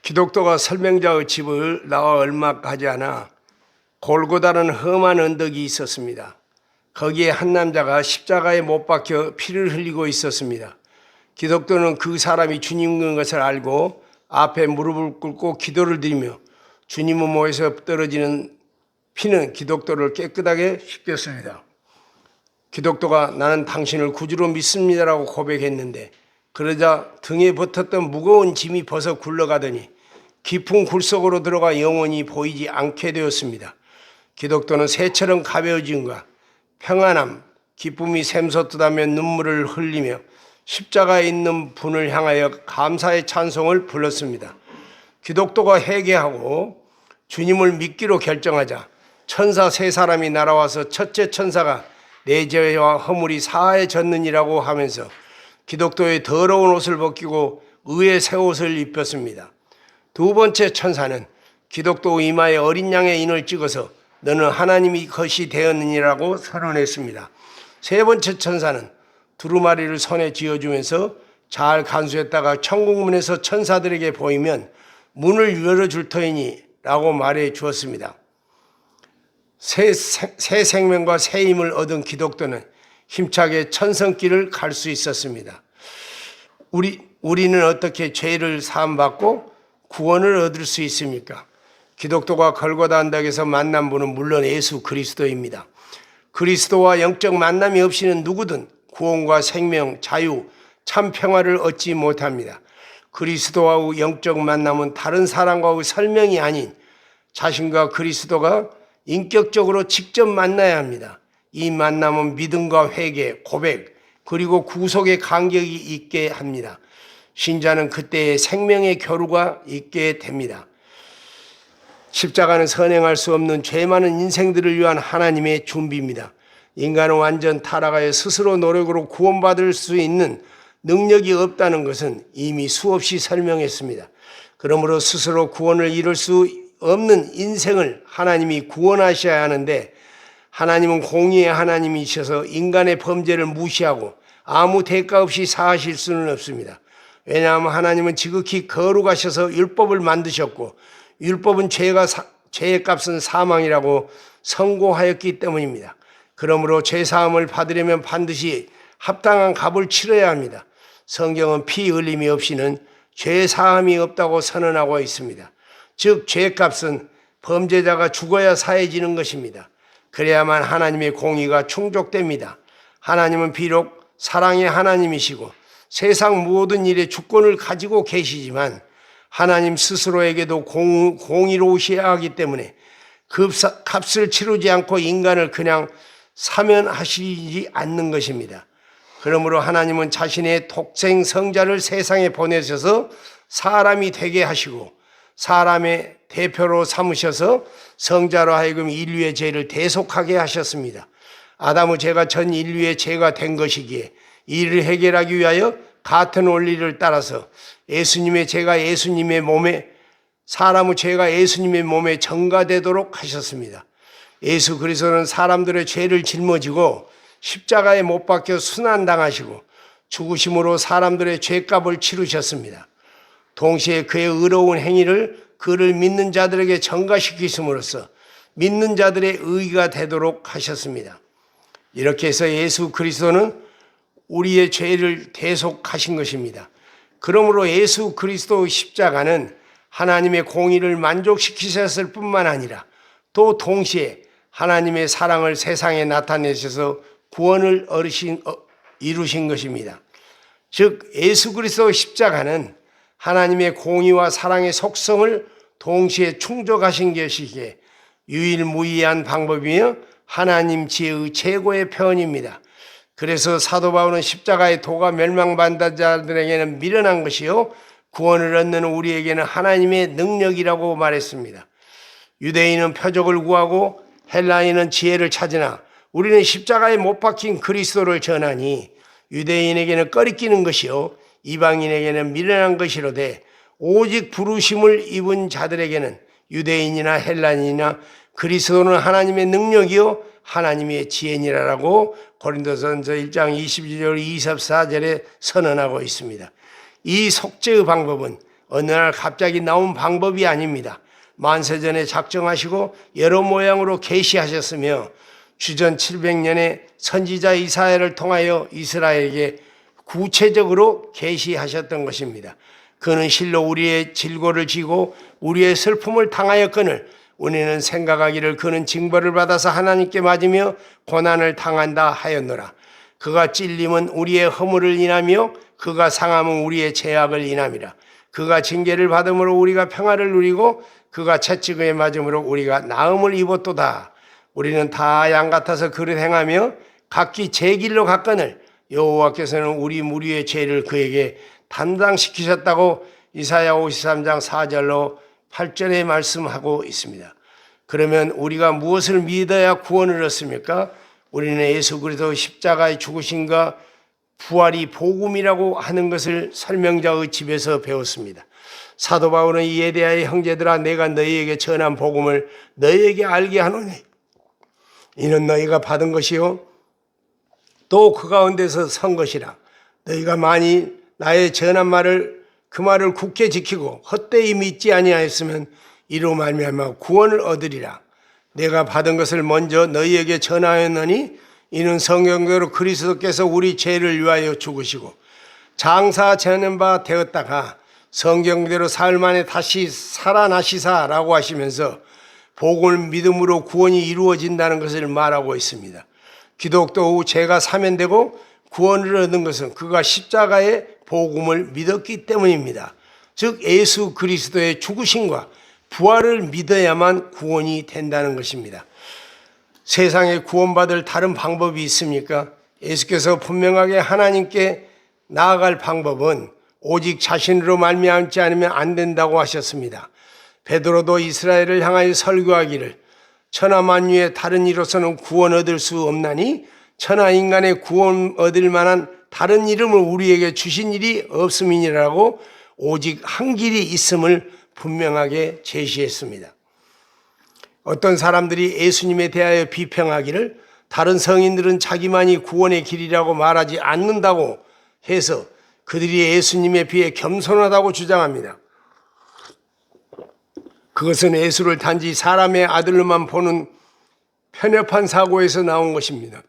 기독교가 설명자의 집을 나와 얼마 가지 않아 골고다는 험한 언덕이 있었습니다. 거기에 한 남자가 십자가에 못 박혀 피를 흘리고 있었습니다. 기독교는 그 사람이 주님인 것을 알고 앞에 무릎을 꿇고 기도를 드리며 주님의 몸에서 떨어지는 피는 기독교를 깨끗하게 씻겼습니다. 기독교가 나는 당신을 구주로 믿습니다라고 고백했는데 그러자 등에 붙었던 무거운 짐이 벗어 굴러가더니 깊은 굴 속으로 들어가 영원히 보이지 않게 되었습니다. 기독교는 새처럼 가벼워짐과 평안함, 기쁨이 샘솟듯하며 눈물을 흘리며 십자가에 있는 분을 향하여 감사의 찬송을 불렀습니다. 기독교가 회개하고 주님을 믿기로 결정하자 천사 세 사람이 날아와서 첫째 천사가 내 죄와 허물이 사해졌느니라고 하면서 기독교의 더러운 옷을 벗기고 의의 새 옷을 입혔습니다. 두 번째 천사는 기독교 이마에 어린 양의 인을 찍어서 너는 하나님이 것이 되었느니라고 선언했습니다. 세 번째 천사는 두루마리를 손에 쥐어주면서 잘 간수했다가 천국문에서 천사들에게 보이면 문을 열어줄 터이니 라고 말해 주었습니다. 새 생명과 새 힘을 얻은 기독교는 힘차게 천성길을 갈 수 있었습니다. 우리는 어떻게 죄를 사함받고 구원을 얻을 수 있습니까? 기독교가 골고다 언덕에서 만난 분은 물론 예수 그리스도입니다. 그리스도와 영적 만남이 없이는 누구든 구원과 생명, 자유, 참 평화를 얻지 못합니다. 그리스도와의 영적 만남은 다른 사람과의 설명이 아닌 자신과 그리스도가 인격적으로 직접 만나야 합니다. 이 만남은 믿음과 회개, 고백, 그리고 구속의 간격이 있게 합니다. 신자는 그때의 생명의 교류가 있게 됩니다. 십자가는 선행할 수 없는 죄 많은 인생들을 위한 하나님의 준비입니다. 인간은 완전 타락하여 스스로 노력으로 구원받을 수 있는 능력이 없다는 것은 이미 수없이 설명했습니다. 그러므로 스스로 구원을 이룰 수 없는 인생을 하나님이 구원하셔야 하는데 하나님은 공의의 하나님이셔서 인간의 범죄를 무시하고 아무 대가 없이 사하실 수는 없습니다. 왜냐하면 하나님은 지극히 거룩하셔서 율법을 만드셨고 율법은 죄의 값은 사망이라고 선고하였기 때문입니다. 그러므로 죄사함을 받으려면 반드시 합당한 값을 치러야 합니다. 성경은 피 흘림이 없이는 죄사함이 없다고 선언하고 있습니다. 즉 죄값은 범죄자가 죽어야 사해지는 것입니다. 그래야만 하나님의 공의가 충족됩니다. 하나님은 비록 사랑의 하나님이시고 세상 모든 일에 주권을 가지고 계시지만 하나님 스스로에게도 공의로우셔야 하기 때문에 그 값을 치르지 않고 인간을 그냥 사면하시지 않는 것입니다. 그러므로 하나님은 자신의 독생 성자를 세상에 보내셔서 사람이 되게 하시고 사람의 대표로 삼으셔서 성자로 하여금 인류의 죄를 대속하게 하셨습니다. 아담의 죄가 전 인류의 죄가 된 것이기에 이를 해결하기 위하여 같은 원리를 따라서 예수님의 죄가 예수님의 몸에 사람의 죄가 예수님의 몸에 전가되도록 하셨습니다. 예수 그리스도는 사람들의 죄를 짊어지고 십자가에 못 박혀 순환당하시고 죽으심으로 사람들의 죄값을 치르셨습니다. 동시에 그의 의로운 행위를 그를 믿는 자들에게 전가시키심으로써 믿는 자들의 의가 되도록 하셨습니다. 이렇게 해서 예수 그리스도는 우리의 죄를 대속하신 것입니다. 그러므로 예수 그리스도의 십자가는 하나님의 공의를 만족시키셨을 뿐만 아니라 또 동시에 하나님의 사랑을 세상에 나타내셔서 구원을 이루신 것입니다. 즉 예수 그리스도의 십자가는 하나님의 공의와 사랑의 속성을 동시에 충족하신 것이기에 유일무이한 방법이며 하나님 지혜의 최고의 표현입니다. 그래서 사도 바울은 십자가의 도가 멸망받는 자들에게는 미련한 것이요 구원을 얻는 우리에게는 하나님의 능력이라고 말했습니다. 유대인은 표적을 구하고 헬라인은 지혜를 찾으나 우리는 십자가에 못 박힌 그리스도를 전하니 유대인에게는 꺼리끼는 것이요 이방인에게는 미련한 것이로되 오직 부르심을 입은 자들에게는 유대인이나 헬라인이나 그리스도는 하나님의 능력이요 하나님의 지혜니라라고 고린도전서 1장 22절 24절에 선언하고 있습니다. 이 속죄의 방법은 어느 날 갑자기 나온 방법이 아닙니다. 만세전에 작정하시고 여러 모양으로 계시하셨으며 주전 700년에 선지자 이사야를 통하여 이스라엘에게 구체적으로 계시하셨던 것입니다. 그는 실로 우리의 질고를 지고 우리의 슬픔을 당하였거늘 우리는 생각하기를 그는 징벌을 받아서 하나님께 맞으며 고난을 당한다 하였노라. 그가 찔림은 우리의 허물을 인하며 그가 상함은 우리의 죄악을 인함이라. 그가 징계를 받음으로 우리가 평화를 누리고 그가 채찍에 맞음으로 우리가 나음을 입었도다. 우리는 다 양 같아서 그릇 행하며 각기 제 길로 갔거늘 여호와께서는 우리 무리의 죄를 그에게 담당시키셨다고 이사야 53장 4절로 8절에 말씀하고 있습니다. 그러면 우리가 무엇을 믿어야 구원을 얻습니까? 우리는 예수 그리스도 십자가의 죽으심과 부활이 복음이라고 하는 것을 설명자의 집에서 배웠습니다. 사도 바울은 이에 대하여 형제들아 내가 너희에게 전한 복음을 너희에게 알게 하노니 이는 너희가 받은 것이요 또 그 가운데서 선 것이라. 너희가 만일 나의 전한 말을 그 말을 굳게 지키고 헛되이 믿지 아니하였으면 이로 말미암아 구원을 얻으리라. 내가 받은 것을 먼저 너희에게 전하였느니 이는 성경대로 그리스도께서 우리 죄를 위하여 죽으시고 장사 지는 바 되었다가 성경대로 사흘 만에 다시 살아나시사라고 하시면서 복음을 믿음으로 구원이 이루어진다는 것을 말하고 있습니다. 기독교 후 죄가 사면되고 구원을 얻은 것은 그가 십자가의 복음을 믿었기 때문입니다. 즉 예수 그리스도의 죽으심과 부활을 믿어야만 구원이 된다는 것입니다. 세상에 구원받을 다른 방법이 있습니까? 예수께서 분명하게 하나님께 나아갈 방법은 오직 자신으로 말미암지 않으면 안 된다고 하셨습니다. 베드로도 이스라엘을 향하여 설교하기를 천하만유의 다른 이로서는 구원 얻을 수 없나니 천하 인간의 구원 얻을 만한 다른 이름을 우리에게 주신 일이 없음이니라고 오직 한 길이 있음을 분명하게 제시했습니다. 어떤 사람들이 예수님에 대하여 비평하기를 다른 성인들은 자기만이 구원의 길이라고 말하지 않는다고 해서 그들이 예수님에 비해 겸손하다고 주장합니다. 그것은 예수를 단지 사람의 아들로만 보는 편협한 사고에서 나온 것입니다.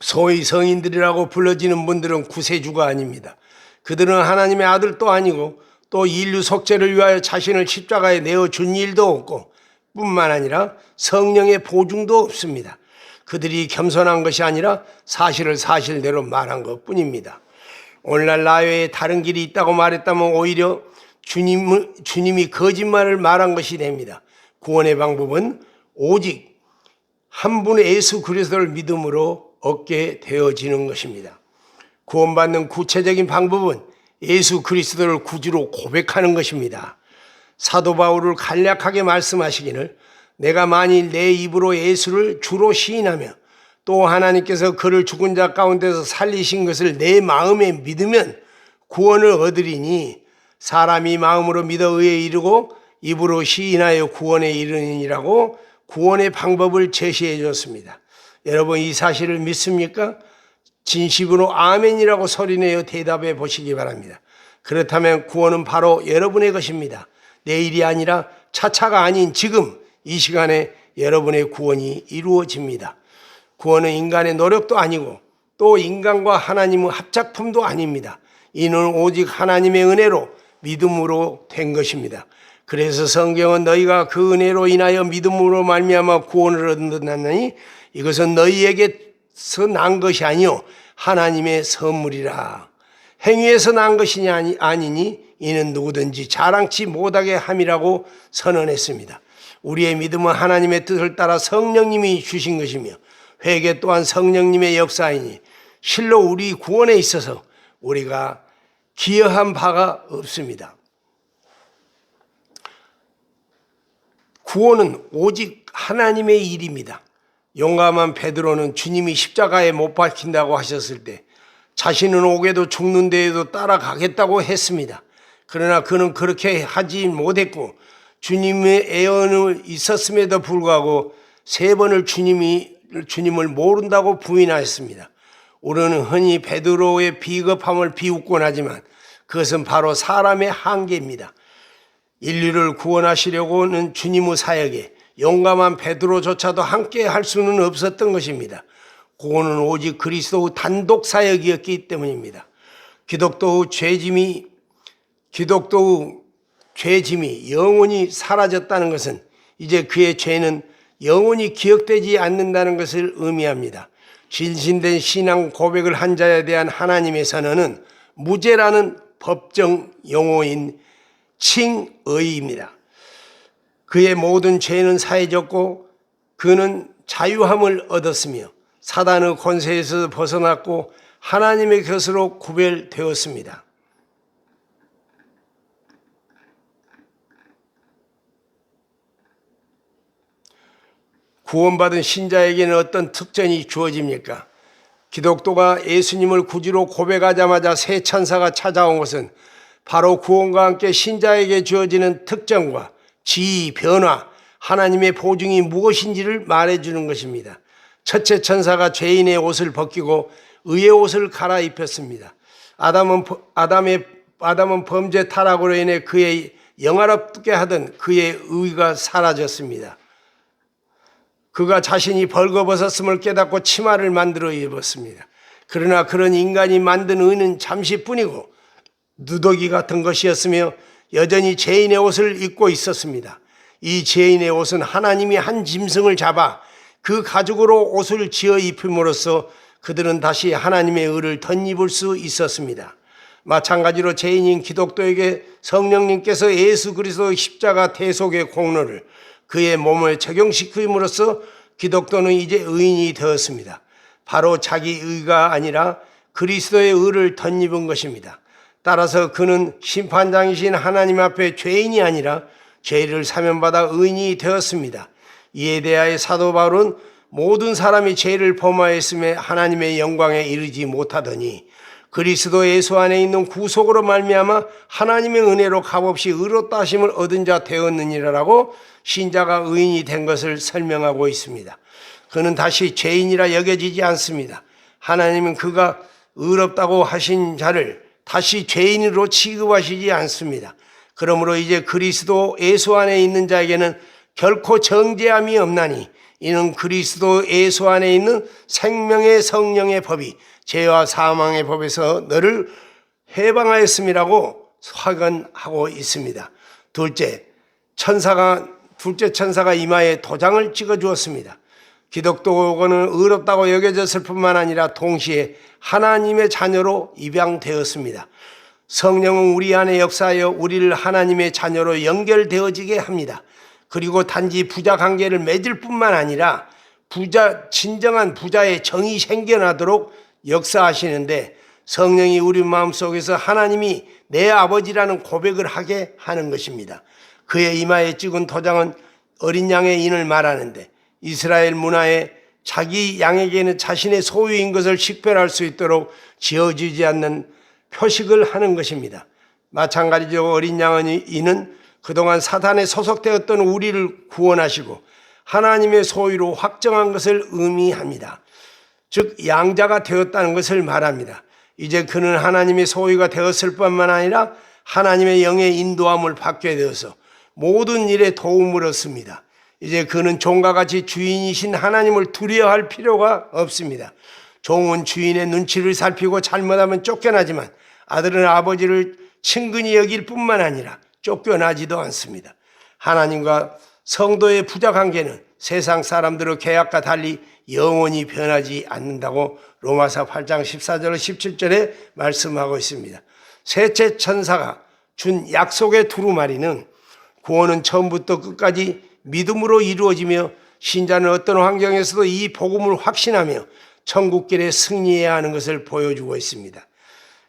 소위 성인들이라고 불러지는 분들은 구세주가 아닙니다. 그들은 하나님의 아들도 아니고 또 인류 속죄를 위하여 자신을 십자가에 내어준 일도 없고 뿐만 아니라 성령의 보증도 없습니다. 그들이 겸손한 것이 아니라 사실을 사실대로 말한 것뿐입니다. 오늘날 나 외에 다른 길이 있다고 말했다면 오히려 주님이 거짓말을 말한 것이 됩니다. 구원의 방법은 오직 한 분의 예수 그리스도를 믿음으로 얻게 되어지는 것입니다. 구원받는 구체적인 방법은 예수 그리스도를 구주로 고백하는 것입니다. 사도 바울을 간략하게 말씀하시기를 내가 만일 내 입으로 예수를 주로 시인하며 또 하나님께서 그를 죽은 자 가운데서 살리신 것을 내 마음에 믿으면 구원을 얻으리니 사람이 마음으로 믿어 의에 이르고 입으로 시인하여 구원에 이르느니라고 구원의 방법을 제시해 줬습니다. 여러분 이 사실을 믿습니까? 진심으로 아멘이라고 소리내어 대답해 보시기 바랍니다. 그렇다면 구원은 바로 여러분의 것입니다. 내일이 아니라 차차가 아닌 지금 이 시간에 여러분의 구원이 이루어집니다. 구원은 인간의 노력도 아니고 또 인간과 하나님의 합작품도 아닙니다. 이는 오직 하나님의 은혜로 믿음으로 된 것입니다. 그래서 성경은 너희가 그 은혜로 인하여 믿음으로 말미암아 구원을 얻었나니 이것은 너희에게서 난 것이 아니요 하나님의 선물이라. 행위에서 난 것이 아니니 이는 누구든지 자랑치 못하게 함이라고 선언했습니다. 우리의 믿음은 하나님의 뜻을 따라 성령님이 주신 것이며 회개 또한 성령님의 역사이니 실로 우리 구원에 있어서 우리가 기여한 바가 없습니다. 구원은 오직 하나님의 일입니다. 용감한 베드로는 주님이 십자가에 못 박힌다고 하셨을 때 자신은 오게도 죽는 데에도 따라가겠다고 했습니다. 그러나 그는 그렇게 하지 못했고 주님의 애언이 있었음에도 불구하고 3번을 주님을 모른다고 부인하였습니다. 우리는 흔히 베드로의 비겁함을 비웃곤 하지만 그것은 바로 사람의 한계입니다. 인류를 구원하시려고는 주님의 사역에 용감한 베드로조차도 함께 할 수는 없었던 것입니다. 구원은 오직 그리스도의 단독 사역이었기 때문입니다. 기독교의 죄짐이 영원히 사라졌다는 것은 이제 그의 죄는 영원히 기억되지 않는다는 것을 의미합니다. 진실된 신앙 고백을 한 자에 대한 하나님의 선언은 무죄라는 법정 용어인 칭의입니다. 그의 모든 죄는 사해졌고 그는 자유함을 얻었으며 사단의 권세에서 벗어났고 하나님의 것으로 구별되었습니다. 구원받은 신자에게는 어떤 특전이 주어집니까? 기독교가 예수님을 구주로 고백하자마자 새 천사가 찾아온 것은 바로 구원과 함께 신자에게 주어지는 특전과 지위, 변화, 하나님의 보증이 무엇인지를 말해주는 것입니다. 첫째 천사가 죄인의 옷을 벗기고 의의 옷을 갈아입혔습니다. 아담은 범죄 타락으로 인해 그의 영화롭게 하던 그의 의가 사라졌습니다. 그가 자신이 벌거벗었음을 깨닫고 치마를 만들어 입었습니다. 그러나 그런 인간이 만든 의는 잠시뿐이고 누더기 같은 것이었으며 여전히 죄인의 옷을 입고 있었습니다. 이 죄인의 옷은 하나님이 한 짐승을 잡아 그 가죽으로 옷을 지어 입힘으로써 그들은 다시 하나님의 의를 덧입을 수 있었습니다. 마찬가지로 죄인인 기독교에게 성령님께서 예수 그리스도의 십자가 대속의 공로를 그의 몸에 적용시킴으로써 기독교는 이제 의인이 되었습니다. 바로 자기 의가 아니라 그리스도의 의를 덧입은 것입니다. 따라서 그는 심판장이신 하나님 앞에 죄인이 아니라 죄를 사면받아 의인이 되었습니다. 이에 대하여 사도 바울은 모든 사람이 죄를 범하였음에 하나님의 영광에 이르지 못하더니 그리스도 예수 안에 있는 구속으로 말미암아 하나님의 은혜로 값없이 의롭다 하심을 얻은 자 되었느니라라고 신자가 의인이 된 것을 설명하고 있습니다. 그는 다시 죄인이라 여겨지지 않습니다. 하나님은 그가 의롭다고 하신 자를 다시 죄인으로 취급하시지 않습니다. 그러므로 이제 그리스도 예수 안에 있는 자에게는 결코 정죄함이 없나니 이는 그리스도 예수 안에 있는 생명의 성령의 법이 죄와 사망의 법에서 너를 해방하였음이라고 확언하고 있습니다. 둘째 천사가 이마에 도장을 찍어 주었습니다. 기독교는 의롭다고 여겨졌을 뿐만 아니라 동시에 하나님의 자녀로 입양되었습니다. 성령은 우리 안에 역사하여 우리를 하나님의 자녀로 연결되어지게 합니다. 그리고 단지 부자 관계를 맺을 뿐만 아니라 진정한 부자의 정이 생겨나도록 역사하시는데 성령이 우리 마음속에서 하나님이 내 아버지라는 고백을 하게 하는 것입니다. 그의 이마에 찍은 도장은 어린 양의 인을 말하는데 이스라엘 문화에 자기 양에게는 자신의 소유인 것을 식별할 수 있도록 지어지지 않는 표식을 하는 것입니다. 마찬가지로 어린 양의 인은 그동안 사탄에 소속되었던 우리를 구원하시고 하나님의 소유로 확정한 것을 의미합니다. 즉 양자가 되었다는 것을 말합니다. 이제 그는 하나님의 소유가 되었을 뿐만 아니라 하나님의 영의 인도함을 받게 되어서 모든 일에 도움을 얻습니다. 이제 그는 종과 같이 주인이신 하나님을 두려워할 필요가 없습니다. 종은 주인의 눈치를 살피고 잘못하면 쫓겨나지만 아들은 아버지를 친근히 여길 뿐만 아니라 쫓겨나지도 않습니다. 하나님과 성도의 부자 관계는 세상 사람들의 계약과 달리 영원히 변하지 않는다고 로마서 8장 14절 17절에 말씀하고 있습니다. 셋째 천사가 준 약속의 두루마리는 구원은 처음부터 끝까지 믿음으로 이루어지며 신자는 어떤 환경에서도 이 복음을 확신하며 천국길에 승리해야 하는 것을 보여주고 있습니다.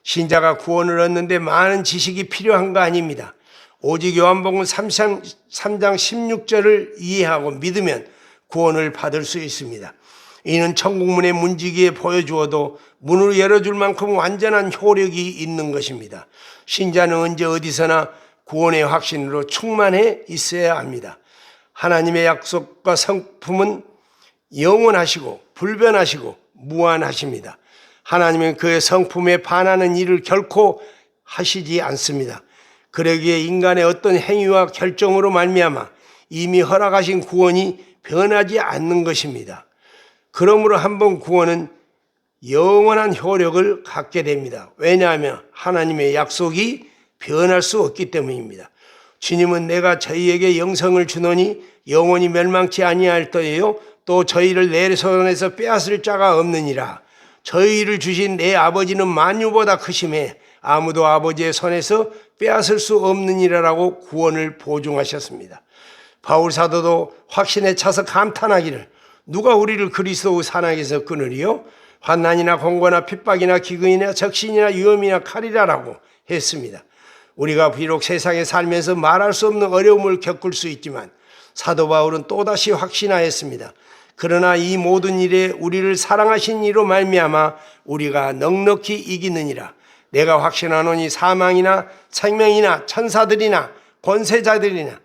신자가 구원을 얻는데 많은 지식이 필요한 거 아닙니다. 오직 요한복음 3장 16절을 이해하고 믿으면 구원을 받을 수 있습니다. 이는 천국문의 문지기에 보여주어도 문을 열어줄 만큼 완전한 효력이 있는 것입니다. 신자는 언제 어디서나 구원의 확신으로 충만해 있어야 합니다. 하나님의 약속과 성품은 영원하시고 불변하시고 무한하십니다. 하나님은 그의 성품에 반하는 일을 결코 하시지 않습니다. 그러기에 인간의 어떤 행위와 결정으로 말미암아 이미 허락하신 구원이 변하지 않는 것입니다. 그러므로 한번 구원은 영원한 효력을 갖게 됩니다. 왜냐하면 하나님의 약속이 변할 수 없기 때문입니다. 주님은 내가 저희에게 영생을 주노니 영원히 멸망치 아니할 터예요. 또 저희를 내 손에서 빼앗을 자가 없느니라. 저희를 주신 내 아버지는 만유보다 크심에 아무도 아버지의 손에서 빼앗을 수 없느니라라고 구원을 보증하셨습니다. 바울 사도도 확신에 차서 감탄하기를 누가 우리를 그리스도의 사랑에서 끊으리요? 환난이나 공고나 핍박이나 기근이나 적신이나 위험이나 칼이라라고 했습니다. 우리가 비록 세상에 살면서 말할 수 없는 어려움을 겪을 수 있지만 사도 바울은 또다시 확신하였습니다. 그러나 이 모든 일에 우리를 사랑하신 이로 말미암아 우리가 넉넉히 이기느니라. 내가 확신하노니 사망이나 생명이나 천사들이나 권세자들이나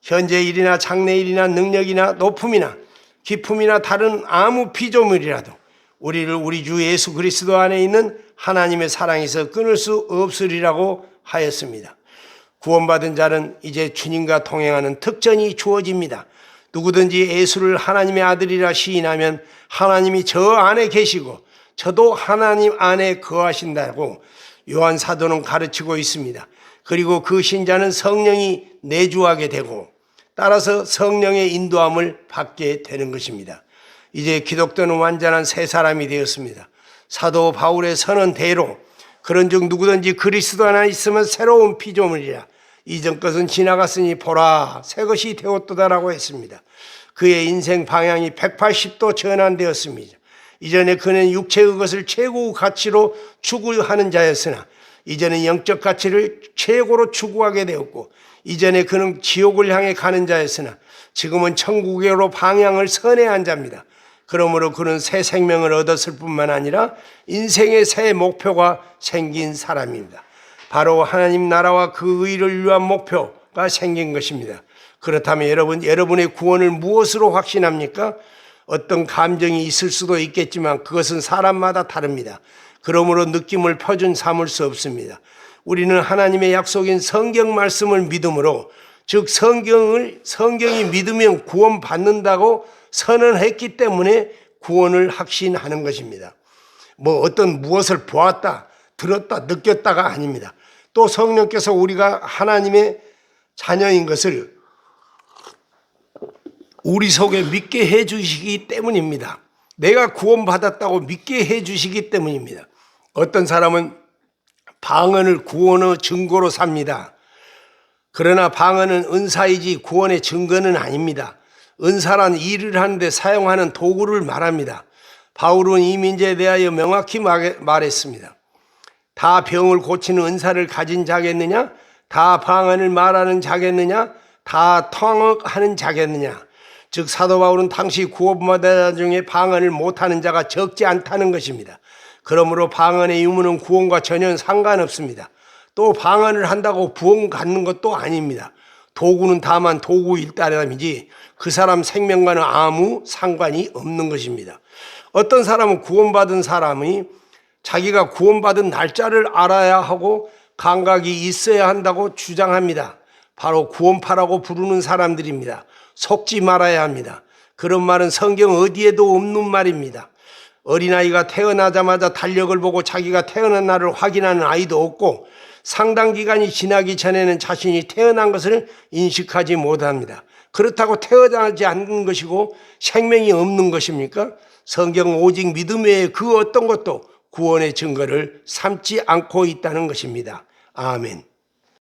현재 일이나 장래 일이나 능력이나 높음이나 기품이나 다른 아무 피조물이라도 우리를 우리 주 예수 그리스도 안에 있는 하나님의 사랑에서 끊을 수 없으리라고 하였습니다. 구원받은 자는 이제 주님과 동행하는 특전이 주어집니다. 누구든지 예수를 하나님의 아들이라 시인하면 하나님이 저 안에 계시고 저도 하나님 안에 거하신다고 요한 사도는 가르치고 있습니다. 그리고 그 신자는 성령이 내주하게 되고 따라서 성령의 인도함을 받게 되는 것입니다. 이제 기독교는 완전한 새 사람이 되었습니다. 사도 바울의 선언대로 그런즉 누구든지 그리스도 안에 있으면 새로운 피조물이라. 이전 것은 지나갔으니 보라 새 것이 되었도다라고 했습니다. 그의 인생 방향이 180도 전환되었습니다. 이전에 그는 육체의 것을 최고의 가치로 추구하는 자였으나 이제는 영적 가치를 최고로 추구하게 되었고 이전에 그는 지옥을 향해 가는 자였으나 지금은 천국으로 방향을 선회한 자입니다. 그러므로 그는 새 생명을 얻었을 뿐만 아니라 인생의 새 목표가 생긴 사람입니다. 바로 하나님 나라와 그 의를 위한 목표가 생긴 것입니다. 그렇다면 여러분의 구원을 무엇으로 확신합니까? 어떤 감정이 있을 수도 있겠지만 그것은 사람마다 다릅니다. 그러므로 느낌을 표준 삼을 수 없습니다. 우리는 하나님의 약속인 성경 말씀을 믿음으로 즉 성경이 믿으면 구원받는다고 선언했기 때문에 구원을 확신하는 것입니다. 어떤 무엇을 보았다, 들었다, 느꼈다가 아닙니다. 또 성령께서 우리가 하나님의 자녀인 것을 우리 속에 믿게 해주시기 때문입니다. 내가 구원받았다고 믿게 해주시기 때문입니다. 어떤 사람은 방언을 구원의 증거로 삽니다. 그러나 방언은 은사이지 구원의 증거는 아닙니다. 은사란 일을 하는데 사용하는 도구를 말합니다. 바울은 이 문제에 대하여 명확히 말했습니다. 다 병을 고치는 은사를 가진 자겠느냐? 다 방언을 말하는 자겠느냐? 다 통역하는 자겠느냐? 즉 사도 바울은 당시 구원받은 자 중에 방언을 못하는 자가 적지 않다는 것입니다. 그러므로 방언의 유무는 구원과 전혀 상관없습니다. 또 방언을 한다고 구원 갖는 것도 아닙니다. 도구는 다만 도구일 따름이지 그 사람 생명과는 아무 상관이 없는 것입니다. 어떤 사람은 구원받은 사람이 자기가 구원받은 날짜를 알아야 하고 감각이 있어야 한다고 주장합니다. 바로 구원파라고 부르는 사람들입니다. 속지 말아야 합니다. 그런 말은 성경 어디에도 없는 말입니다. 어린아이가 태어나자마자 달력을 보고 자기가 태어난 날을 확인하는 아이도 없고 상당 기간이 지나기 전에는 자신이 태어난 것을 인식하지 못합니다. 그렇다고 태어나지 않는 것이고 생명이 없는 것입니까? 성경은 오직 믿음 외에 그 어떤 것도 구원의 증거를 삼지 않고 있다는 것입니다. 아멘.